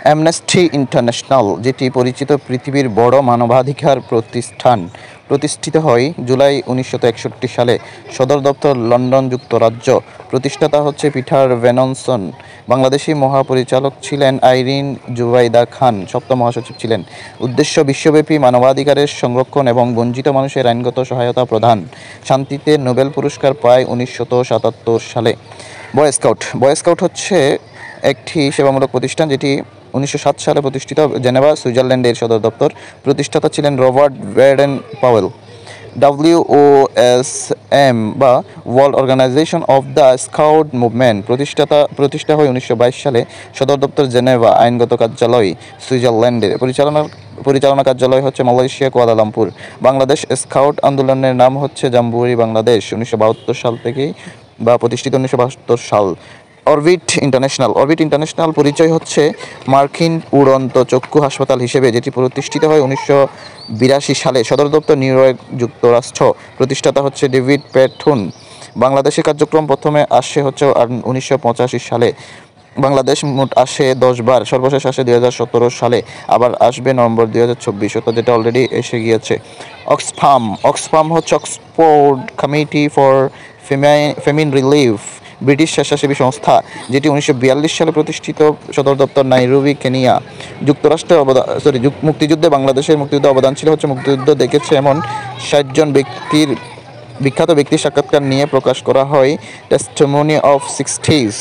Amnesty international, যেটি পরিচিত পৃথিবীর বড় মানবাধিকার প্রতিষ্ঠান, প্রতিষ্ঠিত হয় জুলাই 1961 সালে। সদর দপ্তর লন্ডন, যুক্তরাজ্য। প্রতিষ্ঠাতা হচ্ছে পিটার ভেনসন। বাংলাদেশি মহাপরিচালক ছিলেন আইরিন জুবাইদা খান, সপ্তম মহাসচিব ছিলেন। উদ্দেশ্য বিশ্বব্যাপী মানবাধিকারের সংরক্ষণ এবং বঞ্চিত মানুষের আইনগত সহায়তা প্রদান। শান্তিতে নোবেল পুরস্কার পায় 1977 সালে। বয় স্কাউট। বয় স্কাউট হচ্ছে একটি সেবামূলক প্রতিষ্ঠান যেটি 1907 সালে প্রতিষ্ঠিত, জেনেভা, সুইজারল্যান্ডের সদর দপ্তর। প্রতিষ্ঠাতা ছিলেন রবার্ট ব্যাডেন পাওয়েল। WOSM বা world organization of the scout movement প্রতিষ্ঠা হয় 1922 সালে। সদর দপ্তর জেনেভা, আইনগত কার্যালয় সুইজারল্যান্ডের। পরিচালনা কার্যালয় হচ্ছে মালয়েশিয়া, কুয়ালালামপুর। বাংলাদেশ স্কাউট আন্দোলনের নাম হচ্ছে জাম্বুরি বাংলাদেশ, 1972 সাল থেকেই বা প্রতিষ্ঠিত 1972 সাল। Orbit international. অরবিট ইন্টারন্যাশনাল পরিচয় হচ্ছে মার্কিন উড়ন্ত চক্ষু হাসপাতাল হিসেবে, যেটি প্রতিষ্ঠিত হয় 1982 সালে। সদর দপ্তর নিউ ইয়র্ক, যুক্তরাষ্ট্র। প্রতিষ্ঠাতা হচ্ছে ডেভিড প্যাথুন। বাংলাদেশে কার্যক্রম প্রথমে আসে হচ্ছে 1985 সালে। বাংলাদেশ মোট আসে 10 বার, সর্বশেষ আসে 2017 সালে, আবার আসবে নভেম্বর 2024, অর্থাৎ যেটা অলরেডি এসে গিয়েছে। অক্সফাম। অক্সফাম হচ্ছে Oxford committee for famine relief, British স্বেচ্ছাসেবী সংস্থা, যেটি 1942 সালে প্রতিষ্ঠিত। সদর দপ্তর নাইরোবি, কেনিয়া। যুক্তরাষ্ট্রের মুক্তিযুদ্ধে বাংলাদেশের মুক্তিযুদ্ধে অবদান ছিল হচ্ছে মুক্তিযুদ্ধ দেখেছে এমন 60 জন বিখ্যাত ব্যক্তির সাক্ষাৎকার নিয়ে প্রকাশ করা হয় টেস্টিমনি অফ 60s।